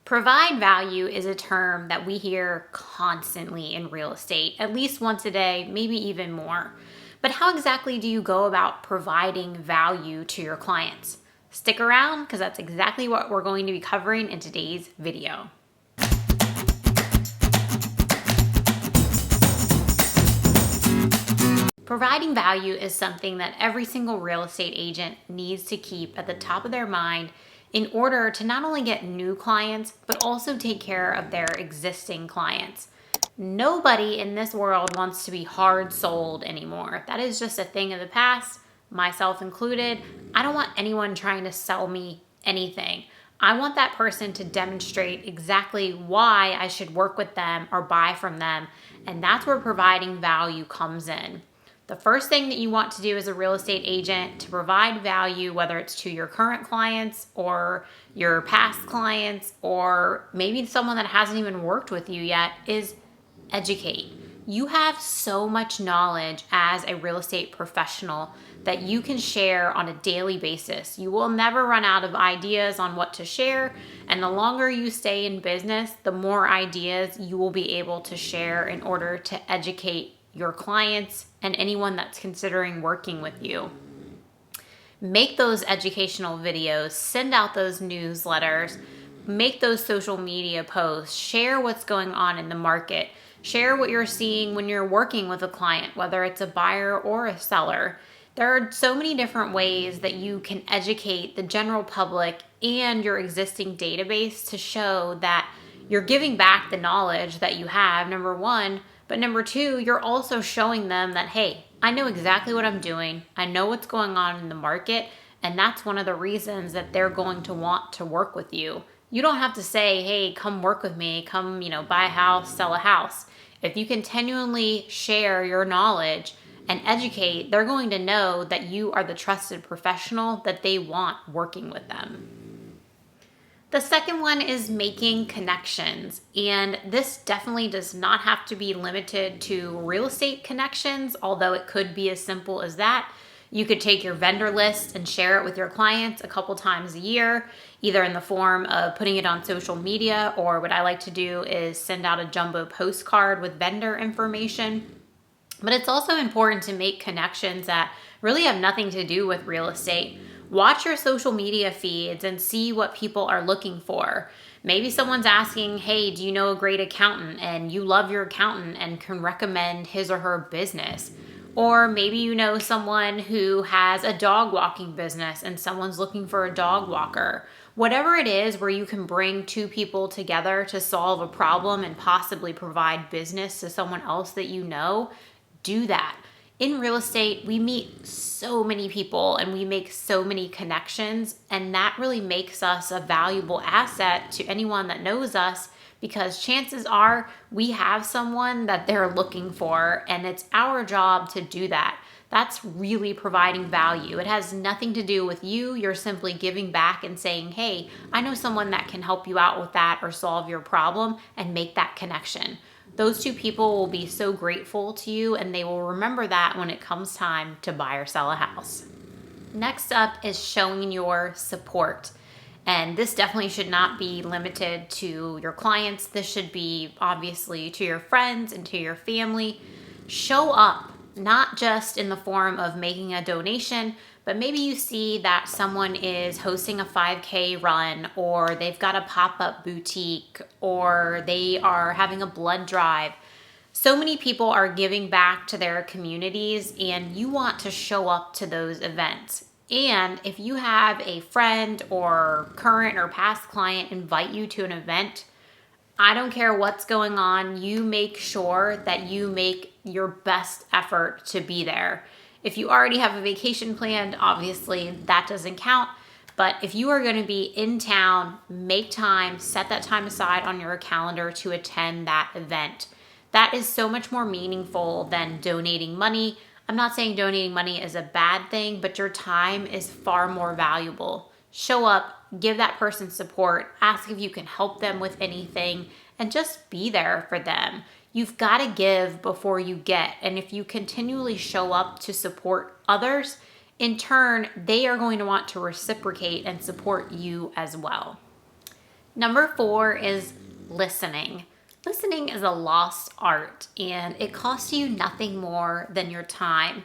Provide value is a term that we hear constantly in real estate, at least once a day, maybe even more. But how exactly do you go about providing value to your clients? Stick around because that's exactly what we're going to be covering in today's video. Providing value is something that every single real estate agent needs to keep at the top of their mind in order to not only get new clients, but also take care of their existing clients. Nobody in this world wants to be hard sold anymore. That is just a thing of the past, myself included. I don't want anyone trying to sell me anything. I want that person to demonstrate exactly why I should work with them or buy from them. And that's where providing value comes in. The first thing that you want to do as a real estate agent to provide value, whether it's to your current clients or your past clients, or maybe someone that hasn't even worked with you yet, is educate. You have so much knowledge as a real estate professional that you can share on a daily basis. You will never run out of ideas on what to share. And the longer you stay in business, the more ideas you will be able to share in order to educate your clients and anyone that's considering working with you. Make those educational videos, send out those newsletters, make those social media posts, share what's going on in the market, share what you're seeing when you're working with a client, whether it's a buyer or a seller. There are so many different ways that you can educate the general public and your existing database to show that you're giving back the knowledge that you have, number one. But number two, you're also showing them that, hey, I know exactly what I'm doing. I know what's going on in the market. And that's one of the reasons that they're going to want to work with you. You don't have to say, hey, come work with me. Come, buy a house, sell a house. If you continually share your knowledge and educate, they're going to know that you are the trusted professional that they want working with them. The second one is making connections, and this definitely does not have to be limited to real estate connections, although it could be as simple as that. You could take your vendor list and share it with your clients a couple times a year, either in the form of putting it on social media, or what I like to do is send out a jumbo postcard with vendor information. But it's also important to make connections that really have nothing to do with real estate. Watch your social media feeds and see what people are looking for. Maybe someone's asking, hey, do you know a great accountant? And you love your accountant and can recommend his or her business. Or maybe you know someone who has a dog walking business and someone's looking for a dog walker. Whatever it is where you can bring two people together to solve a problem and possibly provide business to someone else that you know, do that. In real estate, we meet so many people and we make so many connections, and that really makes us a valuable asset to anyone that knows us, because chances are we have someone that they're looking for, and it's our job to do that. That's really providing value. It has nothing to do with you. You're simply giving back and saying, hey, I know someone that can help you out with that or solve your problem, and make that connection. Those two people will be so grateful to you, and they will remember that when it comes time to buy or sell a house. Next up is showing your support. And this definitely should not be limited to your clients. This should be obviously to your friends and to your family. Show up, not just in the form of making a donation, but maybe you see that someone is hosting a 5K run, or they've got a pop-up boutique, or they are having a blood drive. So many people are giving back to their communities, and you want to show up to those events. And if you have a friend or current or past client invite you to an event, I don't care what's going on, you make sure that you make your best effort to be there. If you already have a vacation planned, obviously that doesn't count. But if you are going to be in town, make time, set that time aside on your calendar to attend that event. That is so much more meaningful than donating money. I'm not saying donating money is a bad thing, but your time is far more valuable. Show up, give that person support, ask if you can help them with anything, and just be there for them. You've got to give before you get. And if you continually show up to support others, in turn, they are going to want to reciprocate and support you as well. Number 4 is listening. Listening is a lost art and it costs you nothing more than your time.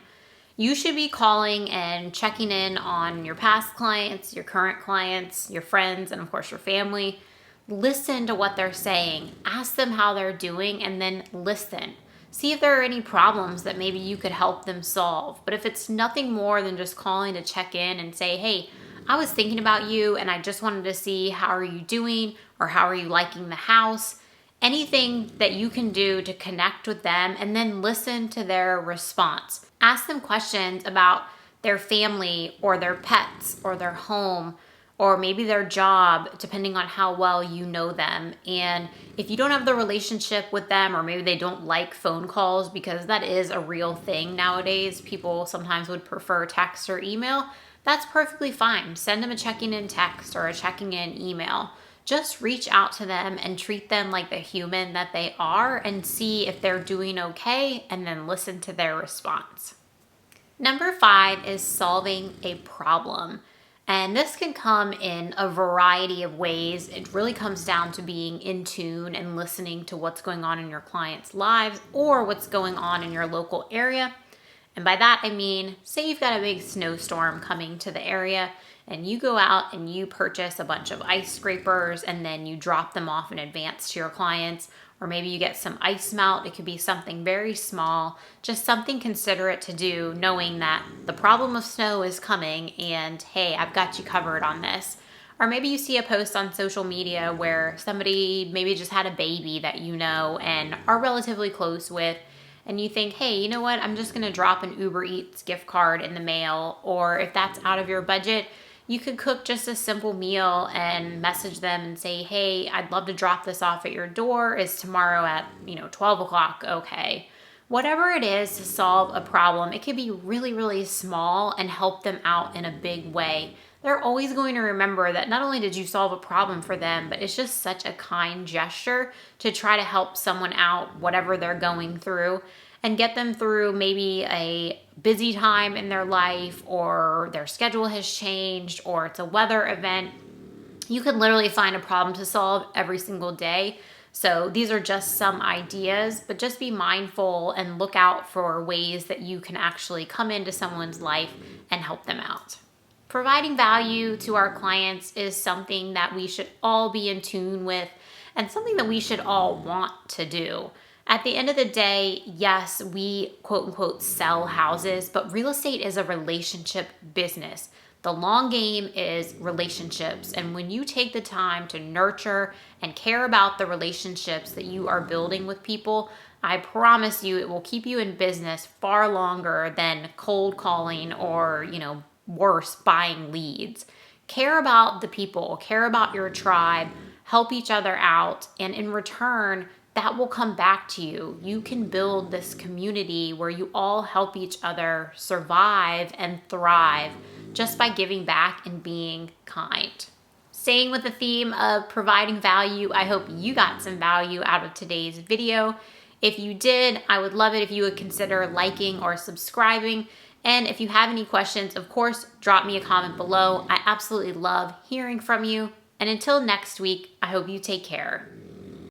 You should be calling and checking in on your past clients, your current clients, your friends, and of course your family. Listen to what they're saying. Ask them how they're doing and then listen. See if there are any problems that maybe you could help them solve. But if it's nothing more than just calling to check in and say, hey, I was thinking about you and I just wanted to see how are you doing or how are you liking the house, anything that you can do to connect with them and then listen to their response. Ask them questions about their family or their pets or their home or maybe their job, depending on how well you know them. And if you don't have the relationship with them, or maybe they don't like phone calls, because that is a real thing nowadays, people sometimes would prefer text or email, that's perfectly fine. Send them a checking in text or a checking in email. Just reach out to them and treat them like the human that they are and see if they're doing okay and then listen to their response. Number 5 is solving a problem. And this can come in a variety of ways. It really comes down to being in tune and listening to what's going on in your clients' lives or what's going on in your local area. And by that, I mean, say you've got a big snowstorm coming to the area and you go out and you purchase a bunch of ice scrapers and then you drop them off in advance to your clients. Or maybe you get some ice melt. It could be something very small, just something considerate to do, knowing that the problem of snow is coming and hey, I've got you covered on this. Or maybe you see a post on social media where somebody maybe just had a baby that you know and are relatively close with, and you think, hey, you know what, I'm just gonna drop an Uber Eats gift card in the mail. Or if that's out of your budget, you could cook just a simple meal and message them and say, hey, I'd love to drop this off at your door. Is tomorrow at 12 o'clock okay? Whatever it is to solve a problem, it could be really, really small and help them out in a big way. They're always going to remember that not only did you solve a problem for them, but it's just such a kind gesture to try to help someone out, whatever they're going through, and get them through maybe a busy time in their life, or their schedule has changed, or it's a weather event. You can literally find a problem to solve every single day. So these are just some ideas, but just be mindful and look out for ways that you can actually come into someone's life and help them out. Providing value to our clients is something that we should all be in tune with and something that we should all want to do. At the end of the day, yes, we quote unquote sell houses, but real estate is a relationship business. The long game is relationships. And when you take the time to nurture and care about the relationships that you are building with people, I promise you it will keep you in business far longer than cold calling or, worse, buying leads. Care about the people, care about your tribe, help each other out, and in return, that will come back to you. You can build this community where you all help each other survive and thrive just by giving back and being kind. Staying with the theme of providing value, I hope you got some value out of today's video. If you did, I would love it if you would consider liking or subscribing. And if you have any questions, of course, drop me a comment below. I absolutely love hearing from you. And until next week, I hope you take care.